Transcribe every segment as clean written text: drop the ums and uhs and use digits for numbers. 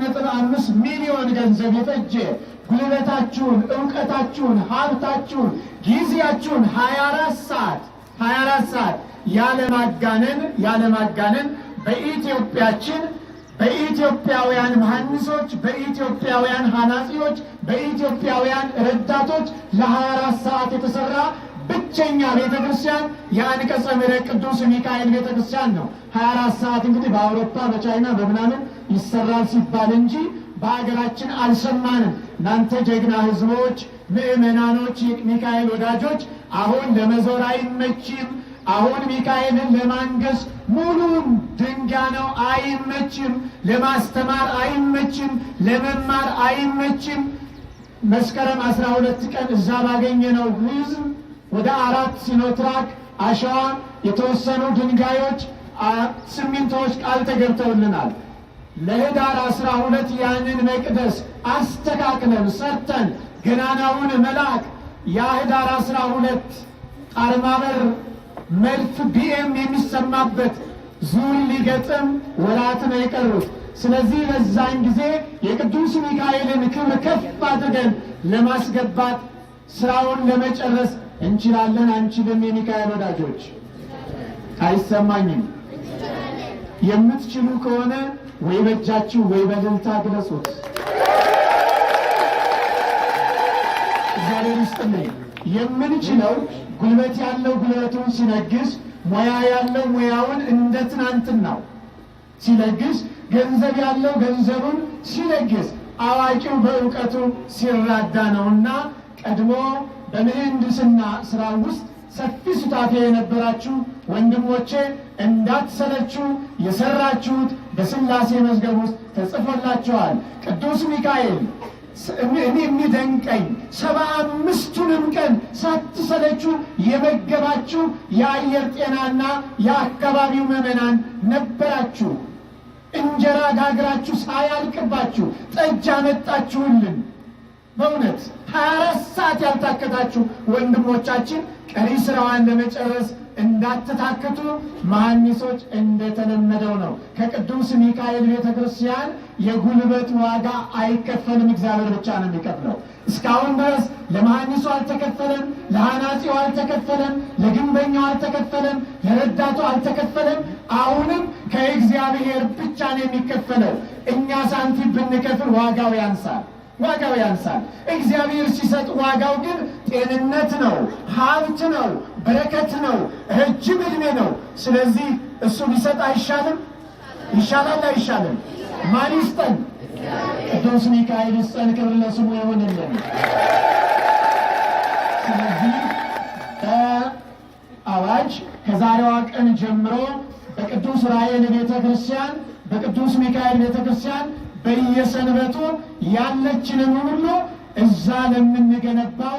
1.5 ሚሊዮን ገንዘብ የፈጀ ጉልበታችሁን፣ ዕውቀታችሁን፣ ሀብታችሁን፣ ጊዜያችሁን 24 ሰዓት ያለማጋነን በኢትዮጵያችን በኢትዮጵያውያን መሐንዲሶች፣ በኢትዮጵያውያን ሐናጺዎች፣ በኢትዮጵያውያን ረዳቶች ለ24 ሰዓት የተሰራ ብቸኛ ቤተክርስቲያን የአንቀጸ ምሕረት ቅዱስ ሚካኤል ቤተክርስቲያን ነው። 24 ሰዓት እንግዲህ በአውሮፓ በቻይና በምናምን ይሰራል ሲባል እንጂ በሀገራችን አልሰማንም። እናንተ ጀግና ህዝቦች፣ ምእመናኖች፣ ሚካኤል ወዳጆች አሁን ለመዞር አይመችም። አሁን ሚካኤልን ለማንገስ ሙሉን ድንጋይ ነው፣ አይመችም። ለማስተማር አይመችም፣ ለመማር አይመችም። መስከረም 12 ቀን እዛ ባገኘነው ህዝብ ወደ 4 ሲኖትራክ አሸዋ፣ የተወሰኑ ድንጋዮች፣ ሲሚንቶዎች ቃል ተገብተውልናል። ለህዳር 12 ያንን መቅደስ አስተካክለን ሰርተን ገናናውን መልአክ የህዳር 12 ጣርማበር መልፍ ቢኤም የሚሰማበት ዙር ሊገጥም ወራት ነው የቀሩት። ስለዚህ በዛን ጊዜ የቅዱስ ሚካኤልን ክብር ከፍ አድርገን ለማስገባት ስራውን ለመጨረስ እንችላለን አንችልም? የሚካኤል ወዳጆች አይሰማኝም? የምትችሉ ከሆነ ወይ በእጃችሁ ወይ በእልልታ ግለጹት። እግዚአብሔር ይስጥልኝ። የምንችለው ጉልበት ያለው ጉልበቱን ሲለግስ፣ ሙያ ያለው ሙያውን እንደ ትናንትናው ሲለግስ፣ ገንዘብ ያለው ገንዘቡን ሲለግስ፣ አዋቂው በእውቀቱ ሲራዳ ነውና ቀድሞ በምህንድስና ስራ ውስጥ ሰፊ ሱታፌ የነበራችሁ ወንድሞቼ እንዳትሰለችሁ፣ የሰራችሁት በሥላሴ መዝገብ ውስጥ ተጽፎላችኋል። ቅዱስ ሚካኤል እኔ የሚደንቀኝ 75ቱንም ቀን ሳትሰለችሁ የመገባችሁ የአየር ጤናና የአካባቢው ምዕመናን ነበራችሁ። እንጀራ ጋግራችሁ ሳያልቅባችሁ ጠጅ አመጣችሁልን። በእውነት 24 ሰዓት ያልታከታችሁ ወንድሞቻችን ቀሪ ስራዋን ለመጨረስ እንዳትታክቱ መሐንዲሶች እንደተለመደው ነው። ከቅዱስ ሚካኤል ቤተ ክርስቲያን የጉልበት ዋጋ አይከፈልም፣ እግዚአብሔር ብቻ ነው የሚከፍለው። እስካሁን ድረስ ለመሐንዲሱ አልተከፈለም፣ ለሐናጺው አልተከፈለም፣ ለግንበኛው አልተከፈለም፣ ለረዳቱ አልተከፈለም። አሁንም ከእግዚአብሔር ብቻ ነው የሚከፈለው። እኛ ሳንቲም ብንከፍል ዋጋው ያንሳል። እግዚአብሔር ሲሰጥ ዋጋው ግን ጤንነት ነው፣ ሀብት ነው፣ በረከት ነው፣ ረጅም ዕድሜ ነው። ስለዚህ እሱ ሊሰጥ አይሻልም? ይሻላል አይሻልም? ማን ይስጠን? ቅዱስ ሚካኤል ይስጠን። ክብር ለስሙ ይሁንልን። ስለዚህ በአዋጅ ከዛሬዋ ቀን ጀምሮ በቅዱስ ራሔል ቤተ ክርስቲያን፣ በቅዱስ ሚካኤል ቤተ ክርስቲያን በየሰንበቱ ያለችንን ሁሉ እዛ ለምንገነባው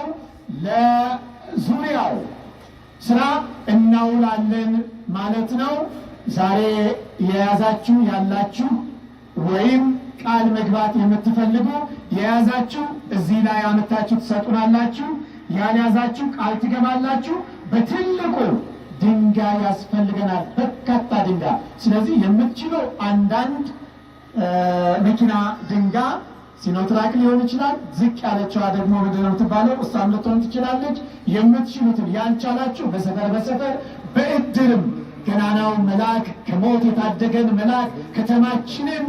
ለዙሪያው ስራ እናውላለን ማለት ነው። ዛሬ የያዛችሁ ያላችሁ ወይም ቃል መግባት የምትፈልጉ የያዛችሁ እዚህ ላይ አመታችሁ ትሰጡናላችሁ። ያልያዛችሁ ቃል ትገባላችሁ። በትልቁ ድንጋይ ያስፈልገናል፣ በርካታ ድንጋይ። ስለዚህ የምትችለው አንዳንድ መኪና ድንጋይ ሲኖትራክ ሊሆን ይችላል። ዝቅ ያለችዋ ደግሞ ምንድን ነው የምትባለው? እሷም ልትሆን ትችላለች። የምትችሉትን ያልቻላችሁ በሰፈር በእድርም ገናናው መልአክ ከሞት የታደገን መልአክ ከተማችንን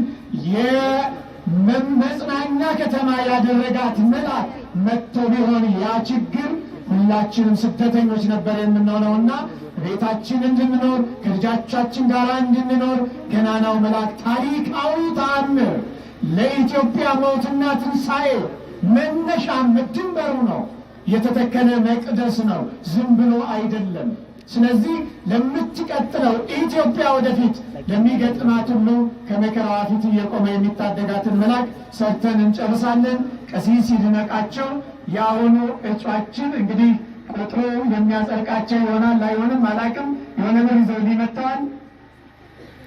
የመጽናኛ ከተማ ያደረጋት መልአክ መጥቶ ቢሆን ያ ችግር ሁላችንም ስደተኞች ነበር የምንሆነውና ቤታችን እንድንኖር ከልጆቻችን ጋር እንድንኖር ገናናው መልአክ ታሪካዊ ተአምር ለኢትዮጵያ ሞትና ትንሣኤ መነሻም ድንበሩ ነው። የተተከለ መቅደስ ነው፣ ዝም ብሎ አይደለም። ስለዚህ ለምትቀጥለው ኢትዮጵያ ወደፊት ለሚገጥማት ሁሉ ከመከራዋ ፊት እየቆመ የሚታደጋትን መልአክ ሰርተን እንጨርሳለን። ቀሲስ ይድነቃቸው የአሁኑ እጯችን እንግዲህ ቁጥሩ የሚያጸድቃቸው ይሆናል አይሆንም አላቅም። የሆነ ነገር ይዘው ሊመጣዋል